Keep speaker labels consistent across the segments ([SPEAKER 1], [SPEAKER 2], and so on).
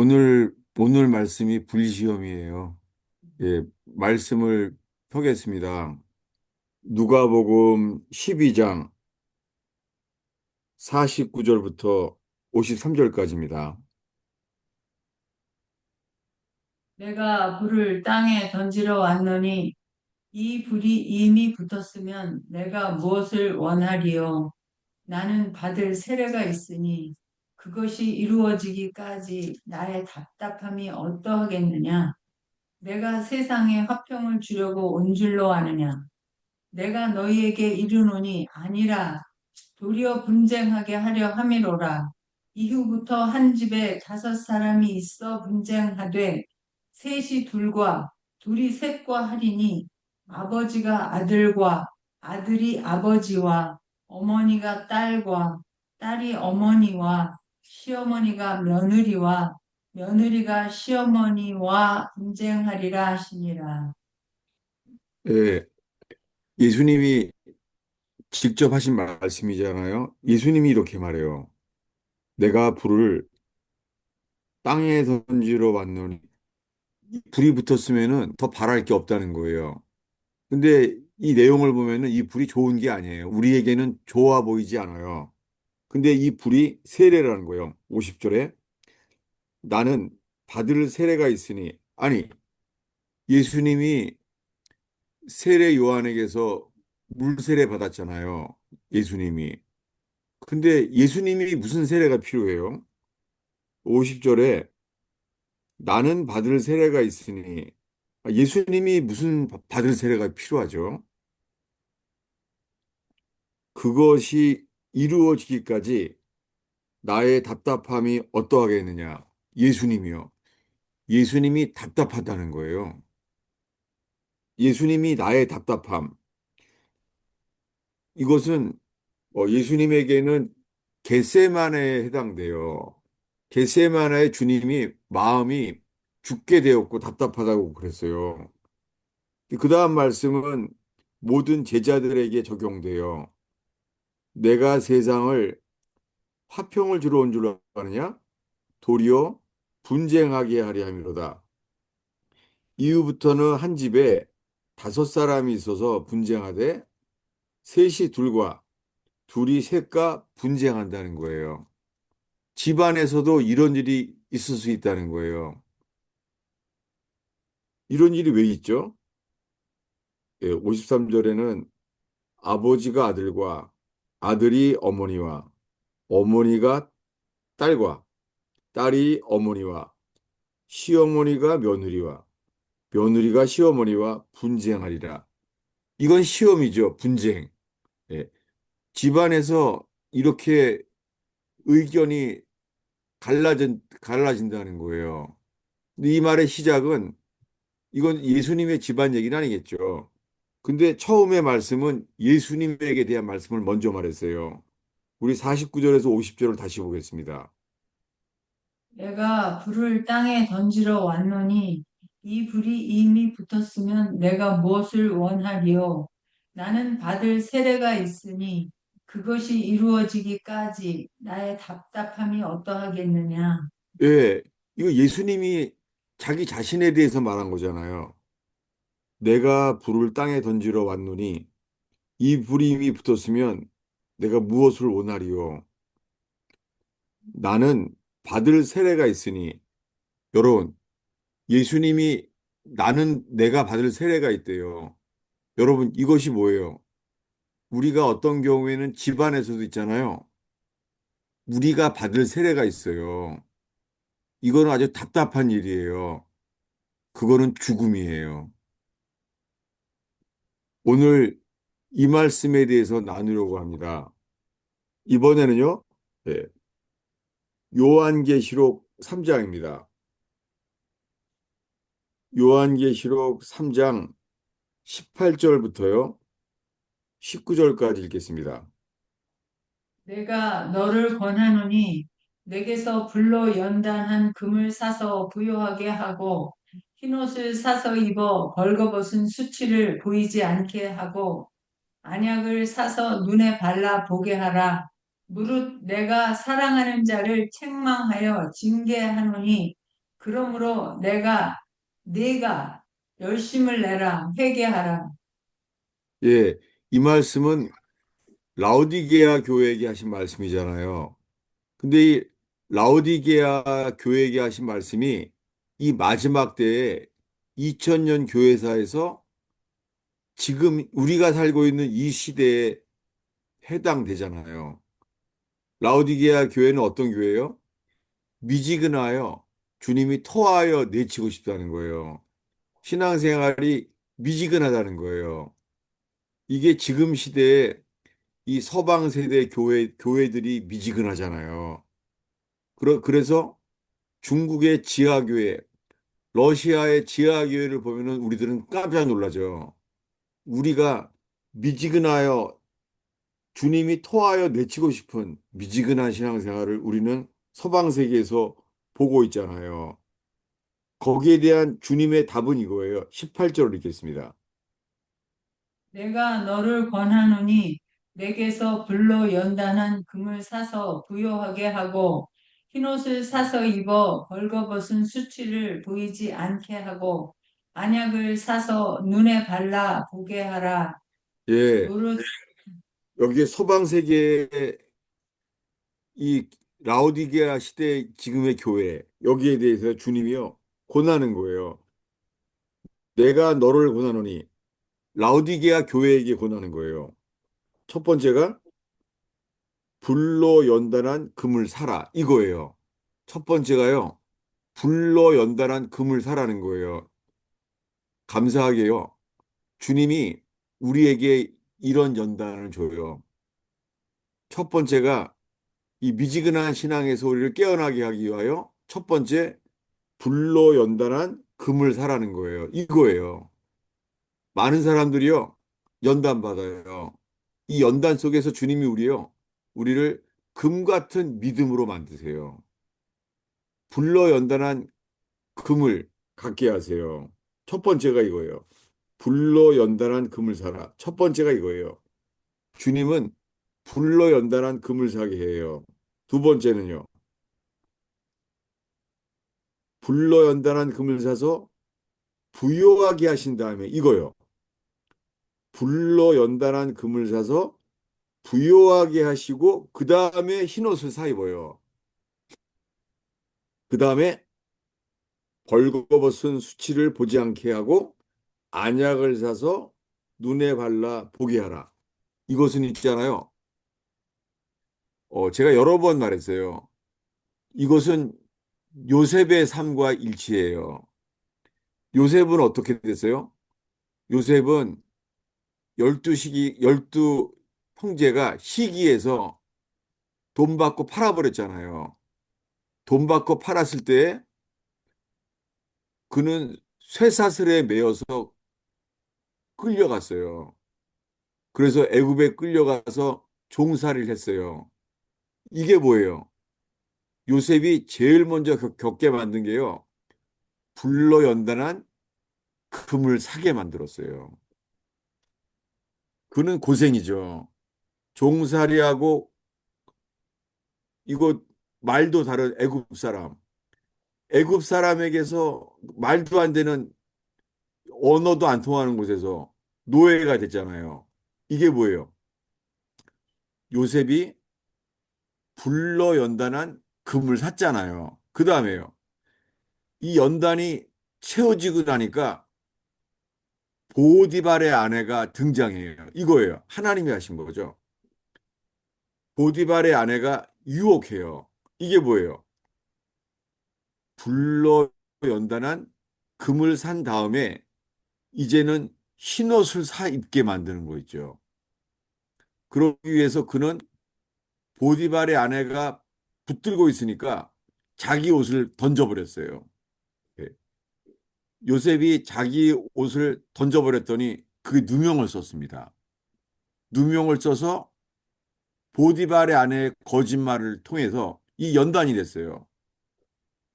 [SPEAKER 1] 오늘 말씀이 불시험이에요. 예, 말씀을 펴겠습니다. 누가복음 12장 49절부터 53절까지입니다.
[SPEAKER 2] 내가 불을 땅에 던지러 왔노니 이 불이 이미 붙었으면 내가 무엇을 원하리요? 나는 받을 세례가 있으니 그것이 이루어지기까지 나의 답답함이 어떠하겠느냐? 내가 세상에 화평을 주려고 온 줄로 아느냐? 내가 너희에게 이르노니 아니라 도리어 분쟁하게 하려 함이로라. 이후부터 한 집에 다섯 사람이 있어 분쟁하되 셋이 둘과 둘이 셋과 하리니 아버지가 아들과 아들이 아버지와 어머니가 딸과 딸이 어머니와 시어머니가 며느리와 며느리가 시어머니와 분쟁하리라 하시니라.
[SPEAKER 1] 예, 예수님이 직접 하신 말씀이잖아요. 예수님이 이렇게 말해요. 내가 불을 땅에 던지러 왔노니 불이 붙었으면은 더 바랄 게 없다는 거예요. 근데 이 내용을 보면은 이 불이 좋은 게 아니에요. 우리에게는 좋아 보이지 않아요. 근데 이 불이 세례라는 거예요. 50절에 나는 받을 세례가 있으니 아니 예수님이 세례 요한에게서 물 세례 받았잖아요. 예수님이. 근데 예수님이 무슨 세례가 필요해요? 50절에 나는 받을 세례가 있으니 예수님이 무슨 받을 세례가 필요하죠? 그것이 이루어지기까지 나의 답답함이 어떠하겠느냐? 예수님이요. 예수님이 답답하다는 거예요. 예수님이 나의 답답함. 이것은 예수님에게는 겟세마네에 해당돼요. 겟세마네의 주님이 마음이 죽게 되었고 답답하다고 그랬어요. 그 다음 말씀은 모든 제자들에게 적용돼요. 내가 세상을 화평을 주러 온 줄 아느냐? 도리어 분쟁하게 하려 함이로다. 이후부터는 한 집에 다섯 사람이 있어서 분쟁하되 셋이 둘과 둘이 셋과 분쟁한다는 거예요. 집안에서도 이런 일이 있을 수 있다는 거예요. 이런 일이 왜 있죠? 53절에는 아버지가 아들과 아들이 어머니와 어머니가 딸과 딸이 어머니와 시어머니가 며느리와 며느리가 시어머니와 분쟁하리라. 이건 시험이죠. 분쟁. 예. 집안에서 이렇게 의견이 갈라진다는 거예요. 근데 이 말의 시작은 이건 예수님의 집안 얘기는 아니겠죠. 근데 처음에 말씀은 예수님에게 대한 말씀을 먼저 말했어요. 우리 49절에서 50절을 다시 보겠습니다.
[SPEAKER 2] 내가 불을 땅에 던지러 왔노니 이 불이 이미 붙었으면 내가 무엇을 원하리요? 나는 받을 세례가 있으니 그것이 이루어지기까지 나의 답답함이 어떠하겠느냐?
[SPEAKER 1] 예, 이거 예수님이 자기 자신에 대해서 말한 거잖아요. 내가 불을 땅에 던지러 왔노니 이 불이 이미 붙었으면 내가 무엇을 원하리요? 나는 받을 세례가 있으니 여러분, 예수님이 나는 내가 받을 세례가 있대요. 여러분, 이것이 뭐예요? 우리가 어떤 경우에는 집안에서도 있잖아요. 우리가 받을 세례가 있어요. 이거는 아주 답답한 일이에요. 그거는 죽음이에요. 오늘 이 말씀에 대해서 나누려고 합니다. 이번에는요, 예, 요한계시록 3장입니다. 요한계시록 3장 18절부터요, 19절까지 읽겠습니다.
[SPEAKER 2] 내가 너를 권하노니 내게서 불로 연단한 금을 사서 부요하게 하고 흰옷을 사서 입어 벌거벗은 수치를 보이지 않게 하고 안약을 사서 눈에 발라 보게 하라. 무릇 내가 사랑하는 자를 책망하여 징계하노니 그러므로 네가 열심을 내라 회개하라.
[SPEAKER 1] 예, 이 말씀은 라오디게아 교회에게 하신 말씀이잖아요. 근데 이 라오디게아 교회에게 하신 말씀이 이 마지막 때에 2000년 교회사에서 지금 우리가 살고 있는 이 시대에 해당되잖아요. 라오디게아 교회는 어떤 교회예요? 미지근하여 주님이 토하여 내치고 싶다는 거예요. 신앙생활이 미지근하다는 거예요. 이게 지금 시대에 이 서방 세대 교회들이 미지근하잖아요. 그래서 중국의 지하교회, 러시아의 지하교회를 보면은 우리들은 깜짝 놀라죠. 우리가 미지근하여 주님이 토하여 내치고 싶은 미지근한 신앙생활을 우리는 서방 세계에서 보고 있잖아요. 거기에 대한 주님의 답은 이거예요. 18절을 읽겠습니다.
[SPEAKER 2] 내가 너를 권하노니 내게서 불로 연단한 금을 사서 부요하게 하고 흰옷을 사서 입어 벌거벗은 수치를 보이지 않게 하고 안약을 사서 눈에 발라 보게 하라.
[SPEAKER 1] 예,
[SPEAKER 2] 노릇
[SPEAKER 1] 여기에 서방 세계의 이 라오디게아 시대 지금의 교회, 여기에 대해서 주님이요, 권하는 거예요. 내가 너를 권하노니, 라오디게아 교회에게 권하는 거예요. 첫 번째가 불로 연단한 금을 사라, 이거예요. 첫 번째가요, 불로 연단한 금을 사라는 거예요. 감사하게요, 주님이 우리에게 이런 연단을 줘요. 첫 번째가 이 미지근한 신앙에서 우리를 깨어나게 하기 위하여 첫 번째 불로 연단한 금을 사라는 거예요. 이거예요. 많은 사람들이요, 연단 받아요. 이 연단 속에서 주님이 우리를 금 같은 믿음으로 만드세요. 불로 연단한 금을 갖게 하세요. 첫 번째가 이거예요. 불로 연단한 금을 사라. 첫 번째가 이거예요. 주님은 불로 연단한 금을 사게 해요. 두 번째는요. 불로 연단한 금을 사서 부요하게 하신 다음에 이거요. 불로 연단한 금을 사서 부요하게 하시고 그 다음에 흰옷을 사 입어요. 그 다음에 벌거벗은 수치를 보지 않게 하고 안약을 사서 눈에 발라 보게 하라. 이것은 있잖아요. 제가 여러 번 말했어요. 이것은 요셉의 삶과 일치해요. 요셉은 어떻게 됐어요? 요셉은 열두 형제가 시기에서 돈 받고 팔아버렸잖아요. 돈 받고 팔았을 때 그는 쇠사슬에 매여서 끌려갔어요. 그래서 애굽에 끌려가서 종살이를 했어요. 이게 뭐예요? 요셉이 제일 먼저 겪게 만든 게요. 불로 연단한 금을 사게 만들었어요. 그는 고생이죠. 종살이하고 이거 말도 다른 애굽 사람. 애굽 사람에게서 말도 안 되는 언어도 안 통하는 곳에서 노예가 됐잖아요. 이게 뭐예요? 요셉이 불로 연단한 금을 샀잖아요. 그 다음에요. 이 연단이 채워지고 나니까 보디발의 아내가 등장해요. 이거예요. 하나님이 하신 거죠. 보디발의 아내가 유혹해요. 이게 뭐예요? 불로 연단한 금을 산 다음에 이제는 흰옷을 사 입게 만드는 거 있죠. 그러기 위해서 그는 보디발의 아내가 붙들고 있으니까 자기 옷을 던져버렸어요. 예. 요셉이 자기 옷을 던져버렸더니 그 누명을 썼습니다. 누명을 써서 보디발의 아내의 거짓말을 통해서 이 연단이 됐어요.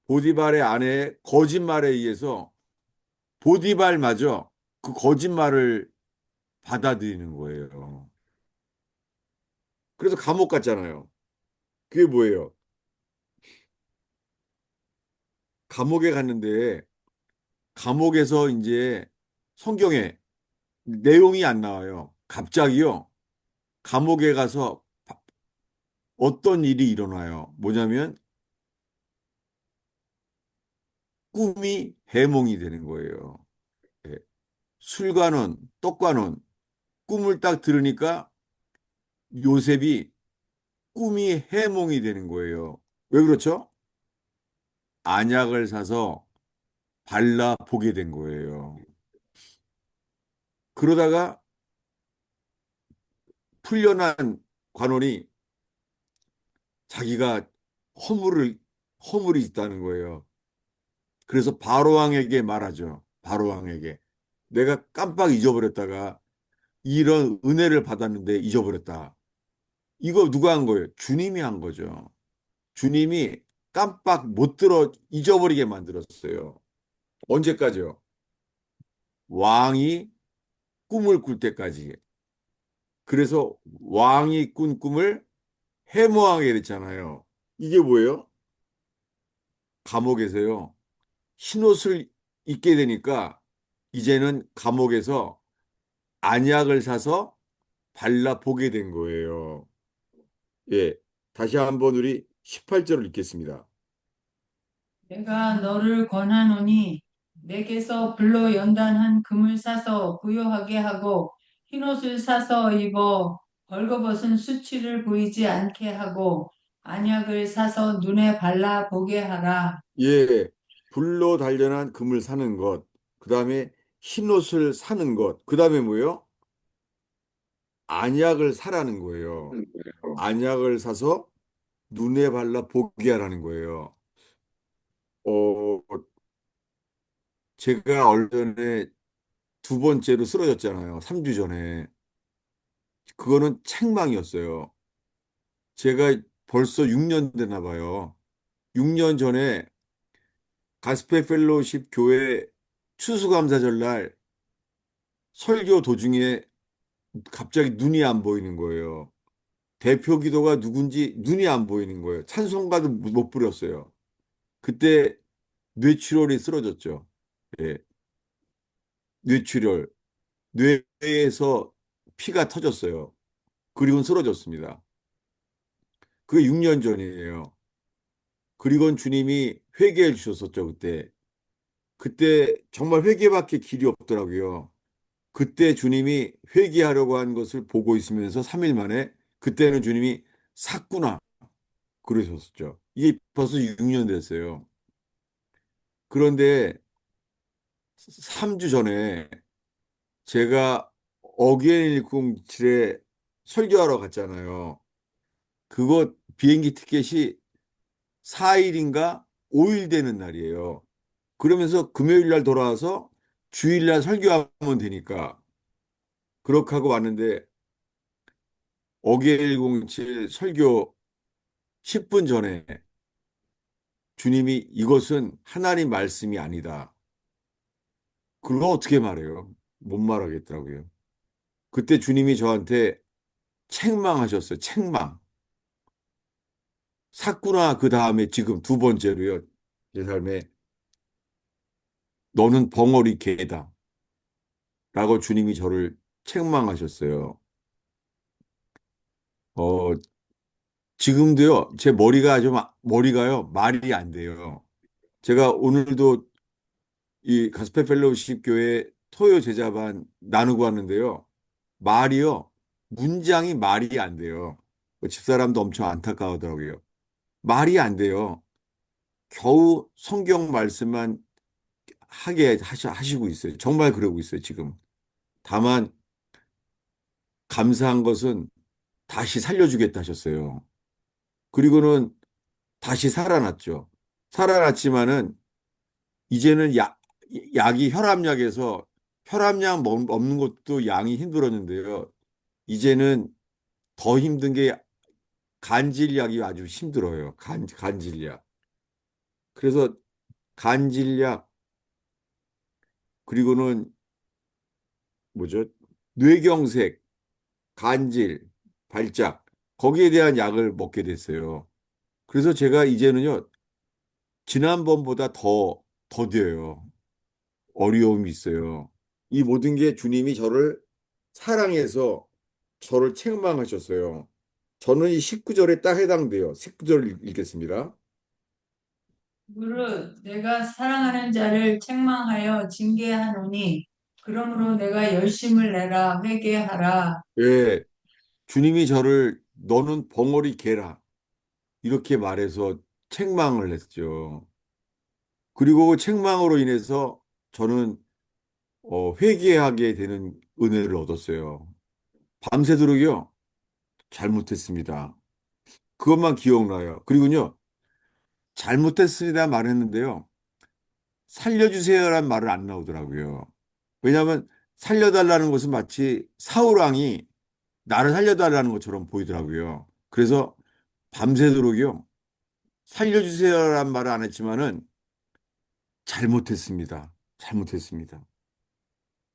[SPEAKER 1] 보디발의 아내의 거짓말에 의해서 보디발마저 그 거짓말을 받아들이는 거예요. 그래서 감옥 갔잖아요. 그게 뭐예요? 감옥에 갔는데 감옥에서 이제 성경에 내용이 안 나와요. 갑자기요. 감옥에 가서 어떤 일이 일어나요. 뭐냐면 꿈이 해몽이 되는 거예요. 예. 술관원, 떡관원 꿈을 딱 들으니까 요셉이 꿈이 해몽이 되는 거예요. 왜 그렇죠? 안약을 사서 발라 보게 된 거예요. 그러다가 풀려난 관원이 자기가 허물을 허물이 있다는 거예요. 그래서 바로왕에게 말하죠. 바로왕에게 내가 깜빡 잊어버렸다가 이런 은혜를 받았는데 잊어버렸다. 이거 누가 한 거예요? 주님이 한 거죠. 주님이 깜빡 못 들어 잊어버리게 만들었어요. 언제까지요? 왕이 꿈을 꿀 때까지. 그래서 왕이 꾼 꿈을 해모하게 됐잖아요. 이게 뭐예요? 감옥에서요. 흰옷을 입게 되니까 이제는 감옥에서 안약을 사서 발라 보게 된 거예요. 예. 다시 한번 우리 18절을 읽겠습니다.
[SPEAKER 2] 내가 너를 권하노니 내게서 불로 연단한 금을 사서 부요하게 하고 흰옷을 사서 입어 벌거벗은 수치를 보이지 않게 하고 안약을 사서 눈에 발라 보게 하라.
[SPEAKER 1] 예. 불로 단련한 금을 사는 것. 그다음에 흰옷을 사는 것. 그다음에 뭐예요? 안약을 사라는 거예요. 안약을 사서 눈에 발라 보게 하라는 거예요. 어, 제가 얼마 전에 두 번째로 쓰러졌잖아요. 3주 전에. 그거는 책망이었어요. 제가 벌써 6년 되나 봐요. 6년 전에 가스페 펠로우십 교회 추수감사절 날 설교 도중에 갑자기 눈이 안 보이는 거예요. 대표 기도가 누군지 눈이 안 보이는 거예요. 찬송가도 못 부렸어요. 그때 뇌출혈이 쓰러졌죠. 예, 뇌출혈. 뇌에서 피가 터졌어요. 그리고 쓰러졌습니다. 그게 6년 전이에요. 그리고 주님이 회개해 주셨었죠, 그때. 그때 정말 회개밖에 길이 없더라고요. 그때 주님이 회개하려고 한 것을 보고 있으면서 3일 만에 그때는 주님이 샀구나 그러셨었죠. 이게 벌써 6년 됐어요. 그런데 3주 전에 제가 어게인 107에 설교하러 갔잖아요. 그거 비행기 티켓이 4일인가 5일 되는 날이에요. 그러면서 금요일 날 돌아와서 주일 날 설교하면 되니까 그렇게 하고 왔는데 어게인 107 설교 10분 전에 주님이 이것은 하나님 말씀이 아니다. 그걸 어떻게 말해요? 못 말하겠더라고요. 그때 주님이 저한테 책망하셨어요. 책망. 샀구나. 그 다음에 지금 두 번째로요. 제 삶에 너는 벙어리 개다. 라고 주님이 저를 책망하셨어요. 어, 지금도요. 제 머리가 좀, 머리가요. 말이 안 돼요. 제가 오늘도 이 가스페 펠로우십 교회 토요 제자반 나누고 왔는데요. 말이요. 문장이 말이 안 돼요. 그 집사람도 엄청 안타까워하더라고요. 말이 안 돼요. 겨우 성경 말씀만 하시고 있어요. 정말 그러고 있어요, 지금. 다만, 감사한 것은 다시 살려주겠다 하셨어요. 그리고는 다시 살아났죠. 살아났지만은, 이제는 약이 혈압약에서 혈압약 먹는 것도 양이 힘들었는데요. 이제는 더 힘든 게 간질약이 아주 힘들어요. 간질약. 그래서 간질약, 그리고는 뭐죠? 뇌경색, 간질, 발작, 거기에 대한 약을 먹게 됐어요. 그래서 제가 이제는요, 지난번보다 더 더뎌요. 어려움이 있어요. 이 모든 게 주님이 저를 사랑해서 저를 책망하셨어요. 저는 이 19절에 딱 해당돼요. 19절 읽겠습니다.
[SPEAKER 2] 무릇 내가 사랑하는 자를 책망하여 징계하노니 그러므로 내가 열심을 내라 회개하라.
[SPEAKER 1] 예, 주님이 저를 너는 벙어리 개라 이렇게 말해서 책망을 했죠. 그리고 그 책망으로 인해서 저는 회개하게 되는 은혜를 얻었어요. 밤새도록요 잘못했습니다. 그것만 기억나요. 그리고요 잘못했습니다 말했는데요 살려주세요란 말은 안 나오더라고요. 왜냐하면 살려달라는 것은 마치 사울왕이 나를 살려달라는 것처럼 보이더라고요. 그래서 밤새도록요 살려주세요란 말을 안 했지만은 잘못했습니다. 잘못했습니다.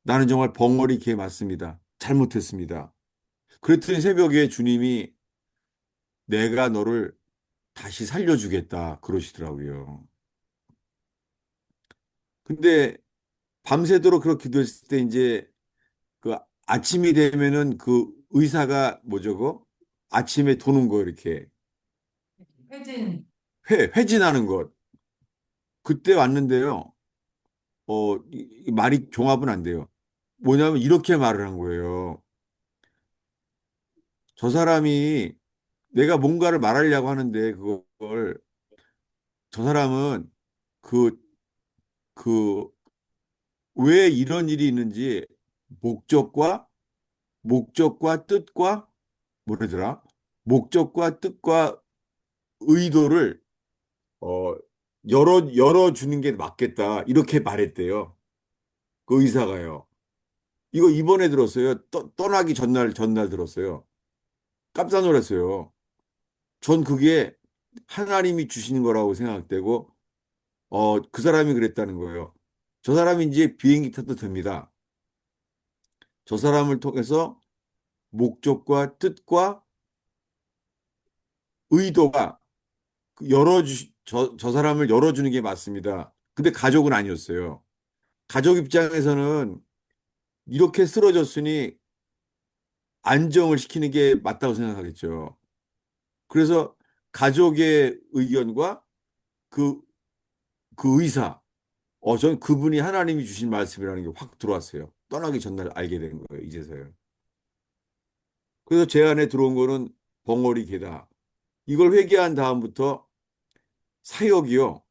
[SPEAKER 1] 나는 정말 벙어리 개 맞습니다. 잘못했습니다. 그랬더니 새벽에 주님이 내가 너를 다시 살려주겠다 그러시더라고요. 근데 밤새도록 그렇게 기도했을 때 이제 그 아침이 되면은 그 의사가 뭐죠? 그 아침에 도는 거 이렇게
[SPEAKER 2] 회진.
[SPEAKER 1] 회진하는 것. 그때 왔는데요. 이 말이 종합은 안 돼요. 뭐냐면 이렇게 말을 한 거예요. 저 사람이 내가 뭔가를 말하려고 하는데 그걸 저 사람은 그, 그, 왜 이런 일이 있는지 목적과, 목적과 뜻과, 뭐라더라? 목적과 뜻과 의도를, 어, 열어주는 게 맞겠다. 이렇게 말했대요. 그 의사가요. 이거 이번에 들었어요. 떠나기 전날 들었어요. 깜짝 놀랐어요. 전 그게 하나님이 주시는 거라고 생각되고, 그 사람이 그랬다는 거예요. 저 사람이 이제 비행기 타도 됩니다. 저 사람을 통해서 목적과 뜻과 의도가 저 사람을 열어주는 게 맞습니다. 근데 가족은 아니었어요. 가족 입장에서는 이렇게 쓰러졌으니 안정을 시키는 게 맞다고 생각하겠죠. 그래서 가족의 의견과 그, 그 의사, 전 그분이 하나님이 주신 말씀이라는 게 확 들어왔어요. 떠나기 전날 알게 된 거예요, 이제서요. 그래서 제 안에 들어온 거는 벙어리 개다. 이걸 회개한 다음부터 사역이요.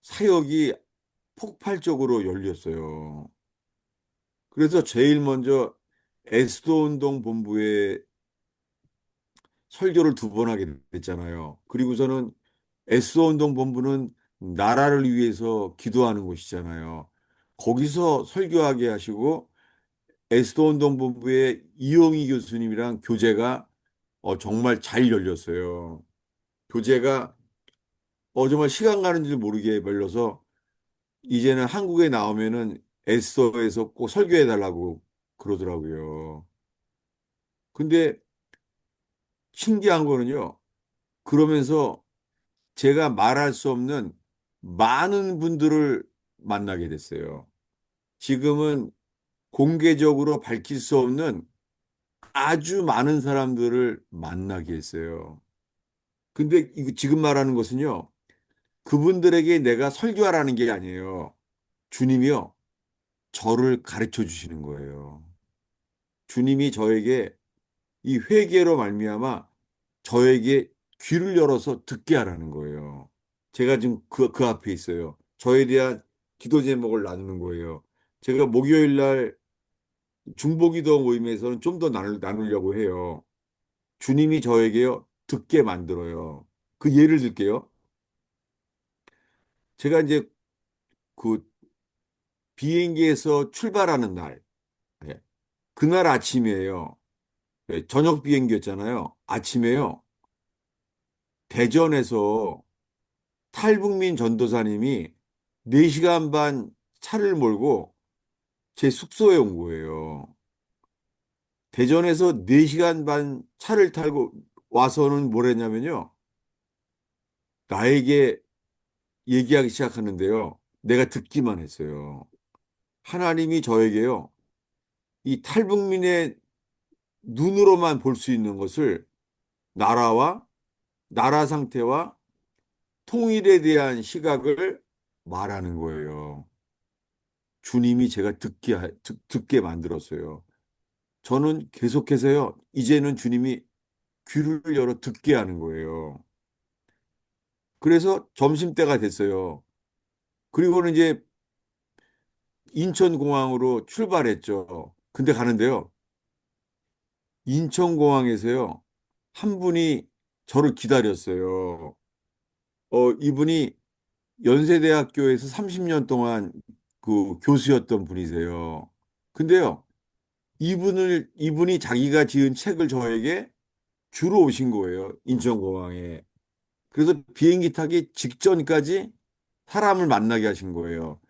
[SPEAKER 1] 사역이 폭발적으로 열렸어요. 그래서 제일 먼저 에스도 운동 본부에 설교를 두 번 하게 됐잖아요. 그리고서는 에스도 운동 본부는 나라를 위해서 기도하는 곳이잖아요. 거기서 설교하게 하시고 에스도 운동 본부의 이용희 교수님이랑 교제가 정말 잘 열렸어요. 교제가 정말 시간 가는 줄 모르게 열려서 이제는 한국에 나오면은 에스더에서 꼭 설교해 달라고 그러더라고요. 근데 신기한 거는요. 그러면서 제가 말할 수 없는 많은 분들을 만나게 됐어요. 지금은 공개적으로 밝힐 수 없는 아주 많은 사람들을 만나게 했어요. 근데 이거 지금 말하는 것은요. 그분들에게 내가 설교하라는 게 아니에요. 주님이요. 저를 가르쳐 주시는 거예요. 주님이 저에게 이 회개로 말미암아 저에게 귀를 열어서 듣게 하라는 거예요. 제가 지금 그 앞에 있어요. 저에 대한 기도 제목을 나누는 거예요. 제가 목요일 날 중보기도 모임에서는 좀 더 나누려고 해요. 주님이 저에게요, 듣게 만들어요. 그 예를 들게요. 제가 이제 그 비행기에서 출발하는 날, 예, 그날 아침이에요. 예, 저녁 비행기였잖아요. 아침에요. 대전에서 탈북민 전도사님이 4시간 반 차를 몰고 제 숙소에 온 거예요. 대전에서 4시간 반 차를 타고 와서는 뭘 했냐면요. 나에게 얘기하기 시작하는데요. 내가 듣기만 했어요. 하나님이 저에게요, 이 탈북민의 눈으로만 볼 수 있는 것을 나라와 나라 상태와 통일에 대한 시각을 말하는 거예요. 주님이 제가 듣게 만들었어요. 저는 계속해서요, 이제는 주님이 귀를 열어 듣게 하는 거예요. 그래서 점심때가 됐어요. 그리고는 이제 인천공항으로 출발했죠. 근데 가는데요, 인천공항에서요, 한 분이 저를 기다렸어요. 이분이 연세대학교에서 30년 동안 그 교수였던 분이세요. 근데요, 이분이 자기가 지은 책을 저에게 주러 오신 거예요. 인천공항에. 그래서 비행기 타기 직전까지 사람을 만나게 하신 거예요.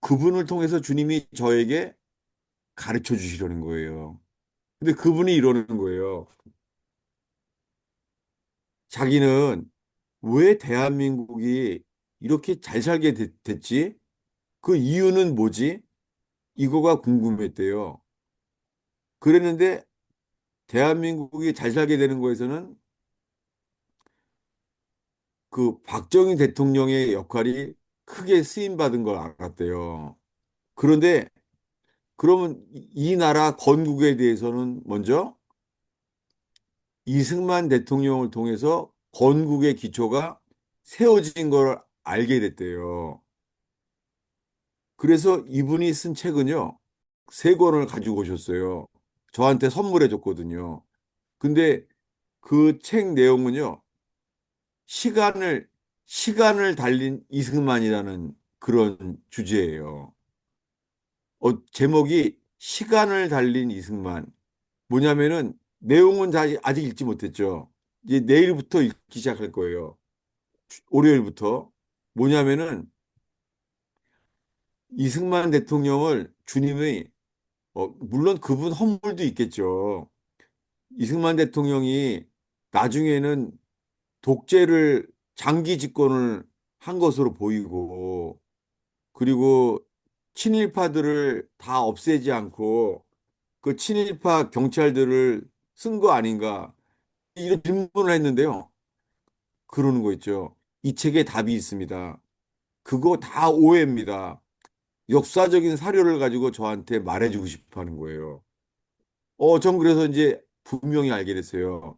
[SPEAKER 1] 그분을 통해서 주님이 저에게 가르쳐 주시려는 거예요. 근데 그분이 이러는 거예요. 자기는 왜 대한민국이 이렇게 잘 살게 됐지? 그 이유는 뭐지? 이거가 궁금했대요. 그랬는데 대한민국이 잘 살게 되는 거에서는 그 박정희 대통령의 역할이 크게 쓰임받은 걸 알았대요. 그런데 그러면 이 나라 건국에 대해서는 먼저 이승만 대통령을 통해서 건국의 기초가 세워진 걸 알게 됐대요. 그래서 이분이 쓴 책은요, 세 권을 가지고 오셨어요. 저한테 선물해 줬거든요. 근데 그 책 내용은요, 시간을, 시간을 달린 이승만이라는 그런 주제예요. 제목이 시간을 달린 이승만. 뭐냐면은 내용은 다 아직 읽지 못했죠. 이제 내일부터 읽기 시작할 거예요. 월요일부터. 뭐냐면은 이승만 대통령을 주님의, 물론 그분 허물도 있겠죠. 이승만 대통령이 나중에는 독재를 장기 집권을 한 것으로 보이고, 그리고 친일파들을 다 없애지 않고 그 친일파 경찰들을 쓴 거 아닌가 이런 질문을 했는데요. 그러는 거 있죠. 이 책에 답이 있습니다. 그거 다 오해입니다. 역사적인 사료를 가지고 저한테 말해주고 싶어 하는 거예요. 전 그래서 이제 분명히 알게 됐어요.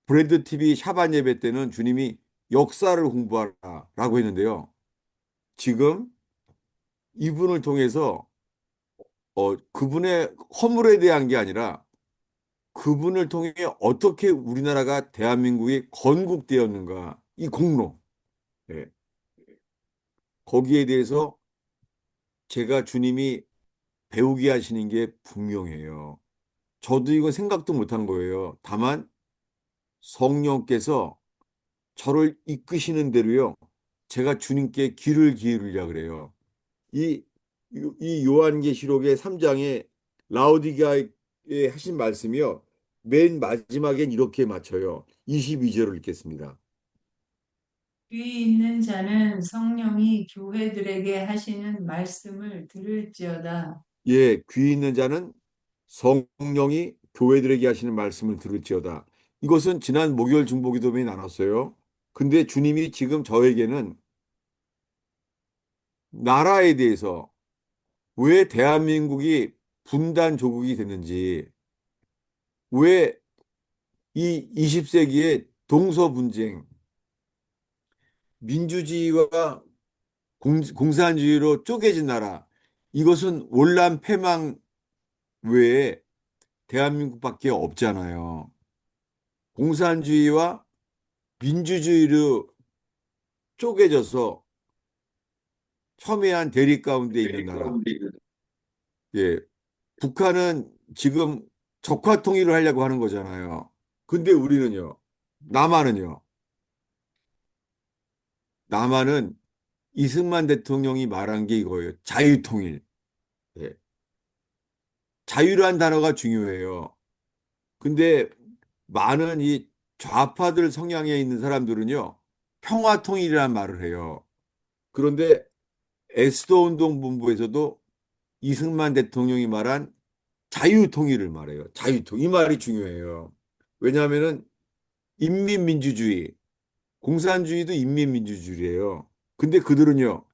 [SPEAKER 1] 브래드 TV 샤반 예배 때는 주님이 역사를 공부하라라고 했는데요. 지금 이분을 통해서 그분의 허물에 대한 게 아니라 그분을 통해 어떻게 우리나라가 대한민국이 건국되었는가 이 공로, 예, 거기에 대해서 제가 주님이 배우게 하시는 게 분명해요. 저도 이건 생각도 못한 거예요. 다만 성령께서 저를 이끄시는 대로요. 제가 주님께 귀를 기울이려 그래요. 이, 이 요한계시록의 3장에 라오디게아에 하신 말씀이요. 맨 마지막엔 이렇게 맞춰요. 22절을 읽겠습니다.
[SPEAKER 2] 귀 있는 자는 성령이 교회들에게 하시는 말씀을 들을지어다.
[SPEAKER 1] 예, 귀 있는 자는 성령이 교회들에게 하시는 말씀을 들을지어다. 이것은 지난 목요일 중보기도문에 나눴어요. 근데 주님이 지금 저에게는 나라에 대해서 왜 대한민국이 분단 조국이 됐는지, 왜 이 20세기의 동서 분쟁, 민주주의와 공산주의로 쪼개진 나라, 이것은 원란 패망 외에 대한민국밖에 없잖아요. 공산주의와 민주주의로 쪼개져서 첨예한 대립 가운데 있는 나라. 예, 북한은 지금 적화 통일을 하려고 하는 거잖아요. 근데 우리는요, 남한은요, 남한은 이승만 대통령이 말한 게 이거예요. 자유통일. 예, 자유란 단어가 중요해요. 근데 많은 이 좌파들 성향에 있는 사람들은요, 평화통일이라는 말을 해요. 그런데 에스더 운동본부에서도 이승만 대통령이 말한 자유통일을 말해요. 자유통. 이 말이 중요해요. 왜냐하면은 인민민주주의, 공산주의도 인민민주주의예요. 근데 그들은요,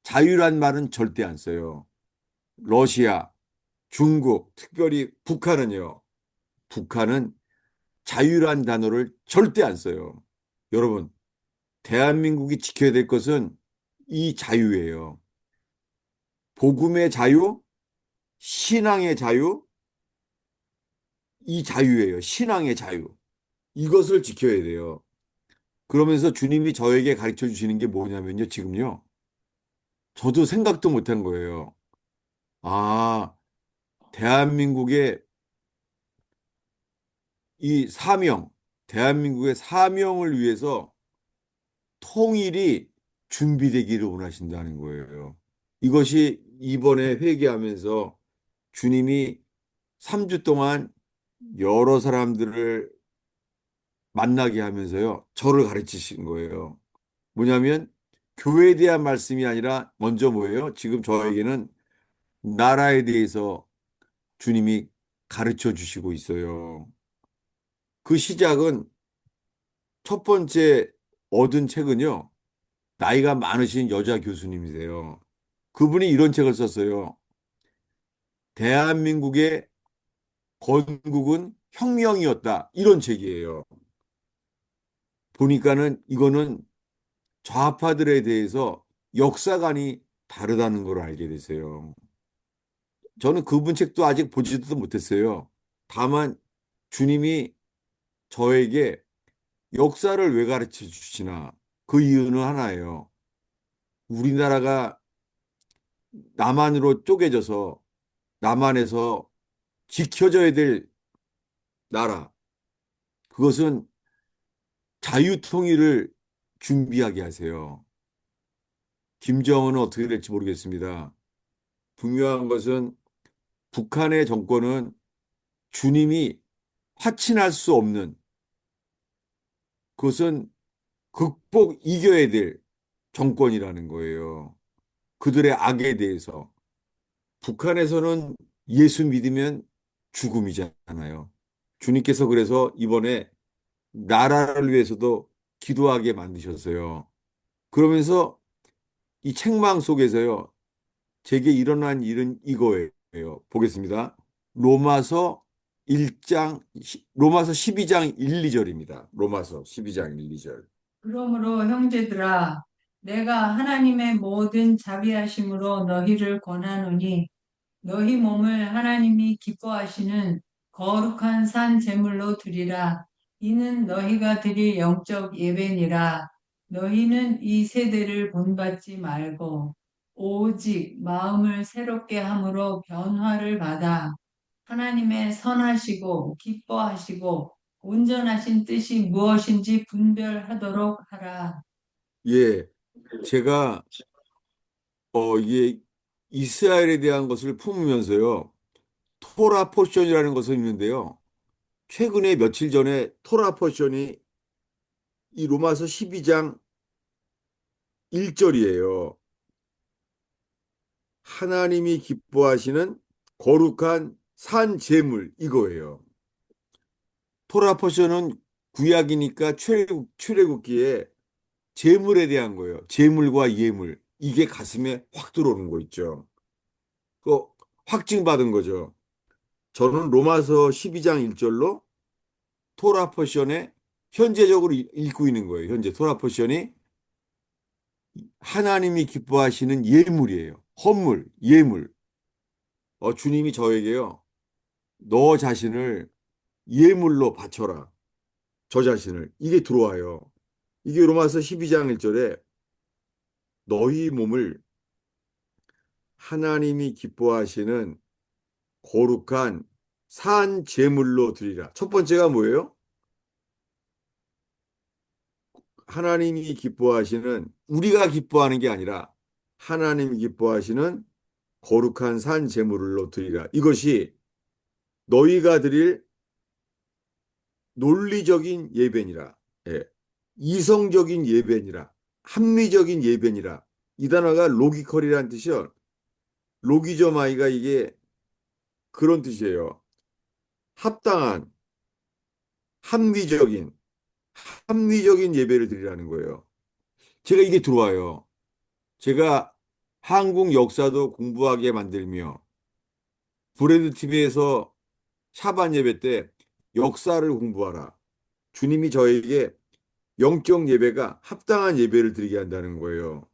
[SPEAKER 1] 자유란 말은 절대 안 써요. 러시아, 중국, 특별히 북한은요, 북한은 자유란 단어를 절대 안 써요. 여러분, 대한민국이 지켜야 될 것은 이 자유예요. 복음의 자유, 신앙의 자유, 이 자유예요. 신앙의 자유. 이것을 지켜야 돼요. 그러면서 주님이 저에게 가르쳐 주시는 게 뭐냐면요. 지금요. 저도 생각도 못한 거예요. 아, 대한민국의 이 사명, 대한민국의 사명을 위해서 통일이 준비되기를 원하신다는 거예요. 이것이 이번에 회개하면서 주님이 3주 동안 여러 사람들을 만나게 하면서요, 저를 가르치신 거예요. 뭐냐면, 교회에 대한 말씀이 아니라, 먼저 뭐예요? 지금 저에게는 나라에 대해서 주님이 가르쳐 주시고 있어요. 그 시작은 첫 번째 얻은 책은요, 나이가 많으신 여자 교수님이세요. 그분이 이런 책을 썼어요. 대한민국의 건국은 혁명이었다. 이런 책이에요. 보니까는 이거는 좌파들에 대해서 역사관이 다르다는 걸 알게 됐어요. 저는 그분 책도 아직 보지도 못했어요. 다만 주님이 저에게 역사를 왜 가르쳐 주시나? 그 이유는 하나예요. 우리나라가 남한으로 쪼개져서 남한에서 지켜져야 될 나라. 그것은 자유통일을 준비하게 하세요. 김정은은 어떻게 될지 모르겠습니다. 분명한 것은 북한의 정권은 주님이 화친할 수 없는 그것은 극복 이겨야 될 정권이라는 거예요. 그들의 악에 대해서. 북한에서는 예수 믿으면 죽음이잖아요. 주님께서 그래서 이번에 나라를 위해서도 기도하게 만드셨어요. 그러면서 이 책망 속에서요, 제게 일어난 일은 이거예요. 보겠습니다. 로마서 1장, 로마서 12장 1, 2절입니다. 로마서 12장 1, 2절.
[SPEAKER 2] 그러므로 형제들아, 내가 하나님의 모든 자비하심으로 너희를 권하노니 너희 몸을 하나님이 기뻐하시는 거룩한 산 제물로 드리라. 이는 너희가 드릴 영적 예배니라. 너희는 이 세대를 본받지 말고 오직 마음을 새롭게 함으로 변화를 받아 하나님의 선하시고 기뻐하시고 온전하신 뜻이 무엇인지 분별하도록 하라.
[SPEAKER 1] 예, 제가, 이게 이스라엘에 대한 것을 품으면서요, 토라 포션이라는 것을 있는데요. 최근에 며칠 전에 토라 포션이 이 로마서 12장 1절이에요. 하나님이 기뻐하시는 거룩한 산 제물 이거예요. 토라 포션은 구약이니까 출애굽기에 제물에 대한 거예요. 제물과 예물. 이게 가슴에 확 들어오는 거 있죠. 그 확증받은 거죠. 저는 로마서 12장 1절로 토라 포션에 현재적으로 읽고 있는 거예요. 현재 토라 포션이 하나님이 기뻐하시는 예물이에요. 헌물, 예물. 주님이 저에게요. 너 자신을 예물로 바쳐라. 저 자신을. 이게 들어와요. 이게 로마서 12장 1절에 너희 몸을 하나님이 기뻐하시는 거룩한 산 제물로 드리라. 첫 번째가 뭐예요? 하나님이 기뻐하시는, 우리가 기뻐하는 게 아니라 하나님이 기뻐하시는 거룩한 산 제물로 드리라. 이것이 너희가 드릴 논리적인 예배니라. 예. 이성적인 예배니라. 합리적인 예배니라. 이 단어가 로기컬이라는 뜻이요. 로기저마이가 이게 그런 뜻이에요. 합당한, 합리적인, 합리적인 예배를 드리라는 거예요. 제가 이게 들어와요. 제가 한국 역사도 공부하게 만들며 브레드 TV에서 샤반 예배 때 역사를 공부하라. 주님이 저에게 영적 예배가 합당한 예배를 드리게 한다는 거예요.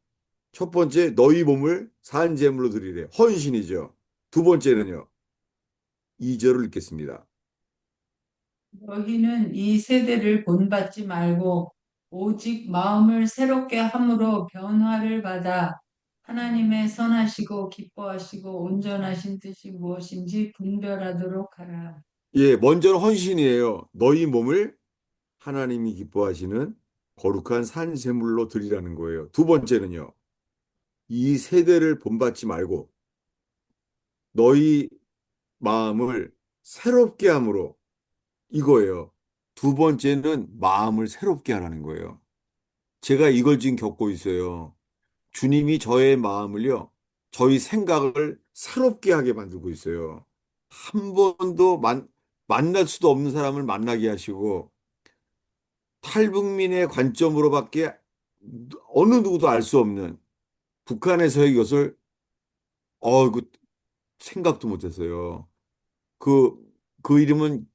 [SPEAKER 1] 첫 번째, 너희 몸을 산 제물로 드리래. 헌신이죠. 두 번째는요. 2절을 읽겠습니다.
[SPEAKER 2] 너희는 이 세대를 본받지 말고 오직 마음을 새롭게 함으로 변화를 받아 하나님의 선하시고 기뻐하시고 온전하신 뜻이 무엇인지 분별하도록 하라.
[SPEAKER 1] 예, 먼저는 헌신이에요. 너희 몸을 하나님이 기뻐하시는 거룩한 산 제물로 드리라는 거예요. 두 번째는요. 이 세대를 본받지 말고 너희 마음을 새롭게 함으로 이거예요. 두 번째는 마음을 새롭게 하라는 거예요. 제가 이걸 지금 겪고 있어요. 주님이 저의 마음을요, 저희 생각을 새롭게 하게 만들고 있어요. 한 번도 만날 수도 없는 사람을 만나게 하시고, 탈북민의 관점으로밖에 어느 누구도 알 수 없는 북한에서의 이것을, 그 생각도 못했어요. 그, 그 이름은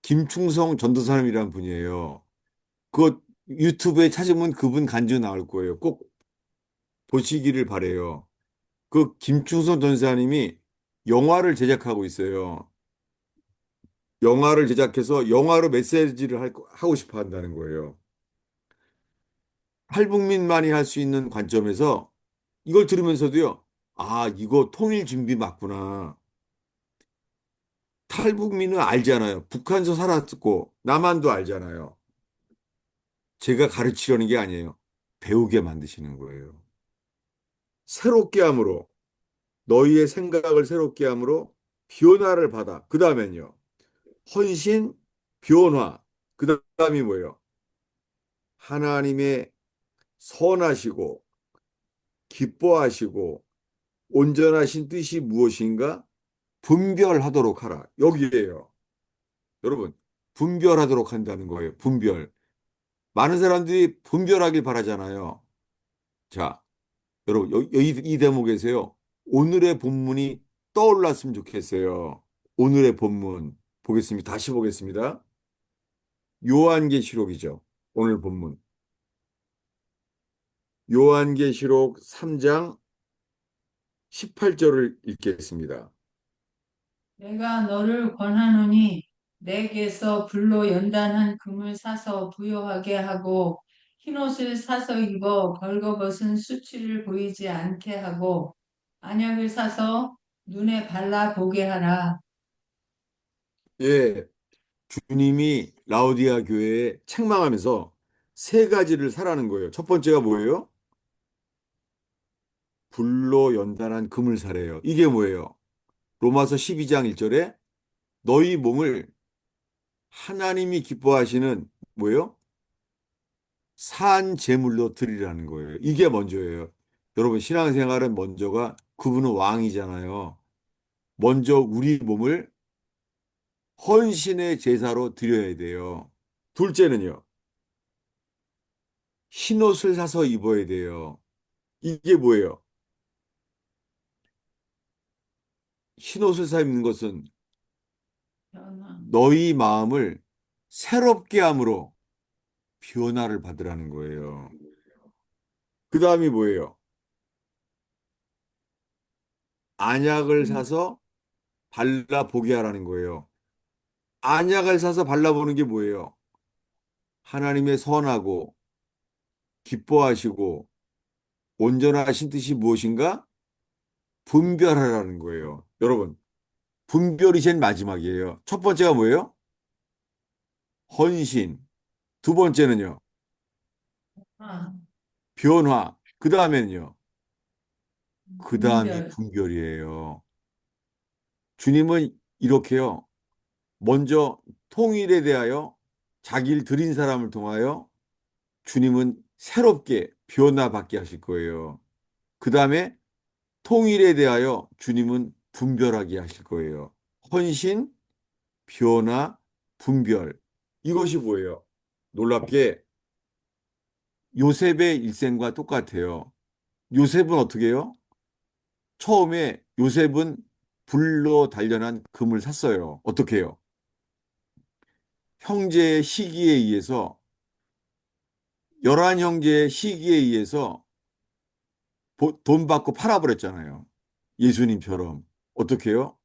[SPEAKER 1] 김충성 전도사님이라는 분이에요. 그 유튜브에 찾으면 그분 간주 나올 거예요. 꼭 보시기를 바래요. 그 김충선 전사님이 영화를 제작하고 있어요. 영화를 제작해서 영화로 메시지를 하고 싶어 한다는 거예요. 탈북민만이 할 수 있는 관점에서 이걸 들으면서도요. 아, 이거 통일 준비 맞구나. 탈북민은 알잖아요. 북한서 살았고 남한도 알잖아요. 제가 가르치려는 게 아니에요. 배우게 만드시는 거예요. 새롭게 함으로 너희의 생각을 새롭게 함으로 변화를 받아. 그 다음엔요. 헌신, 변화. 그 다음이 뭐예요? 하나님의 선하시고 기뻐하시고 온전하신 뜻이 무엇인가 분별하도록 하라. 여기에요. 여러분, 분별하도록 한다는 거예요. 분별. 많은 사람들이 분별하길 바라잖아요. 자, 여러분, 이 대목에서요. 오늘의 본문이 떠올랐으면 좋겠어요. 오늘의 본문 보겠습니다. 다시 보겠습니다. 요한계시록이죠. 오늘 본문. 요한계시록 3장 18절을 읽겠습니다.
[SPEAKER 2] 내가 너를 권하노니 내게서 불로 연단한 금을 사서 부요하게 하고 흰옷을 사서 입어 벌거벗은 수치를 보이지 않게 하고 안약을 사서 눈에 발라 보게 하라.
[SPEAKER 1] 예, 주님이 라오디아 교회에 책망하면서 세 가지를 사라는 거예요. 첫 번째가 뭐예요? 불로 연단한 금을 사래요. 이게 뭐예요? 로마서 12장 1절에 너희 몸을 하나님이 기뻐하시는 뭐예요? 산 제물로 드리라는 거예요. 이게 먼저예요. 여러분, 신앙생활은 먼저가 그분은 왕이잖아요. 먼저 우리 몸을 헌신의 제사로 드려야 돼요. 둘째는요, 흰옷을 사서 입어야 돼요. 이게 뭐예요? 흰옷을 사 입는 것은
[SPEAKER 2] 변화.
[SPEAKER 1] 너희 마음을 새롭게 함으로 변화를 받으라는 거예요. 그 다음이 뭐예요? 안약을 사서 발라보게 하라는 거예요. 안약을 사서 발라보는 게 뭐예요? 하나님의 선하고 기뻐하시고 온전하신 뜻이 무엇인가? 분별하라는 거예요. 여러분, 분별이 제일 마지막이에요. 첫 번째가 뭐예요? 헌신. 두 번째는요,
[SPEAKER 2] 아,
[SPEAKER 1] 변화. 그 다음에는요, 그 다음이
[SPEAKER 2] 분별.
[SPEAKER 1] 분별이에요. 주님은 이렇게요. 먼저 통일에 대하여 자기를 들인 사람을 통하여 주님은 새롭게 변화받게 하실 거예요. 그 다음에 통일에 대하여 주님은 분별하게 하실 거예요. 헌신, 변화, 분별. 이것이 뭐예요? 놀랍게 요셉의 일생과 똑같아요. 요셉은 어떻게 해요? 처음에 요셉은 불로 단련한 금을 샀어요. 어떻게 해요? 형제의 시기에 의해서, 열한 형제의 시기에 의해서 돈 받고 팔아버렸잖아요. 예수님처럼. 어떻게 해요?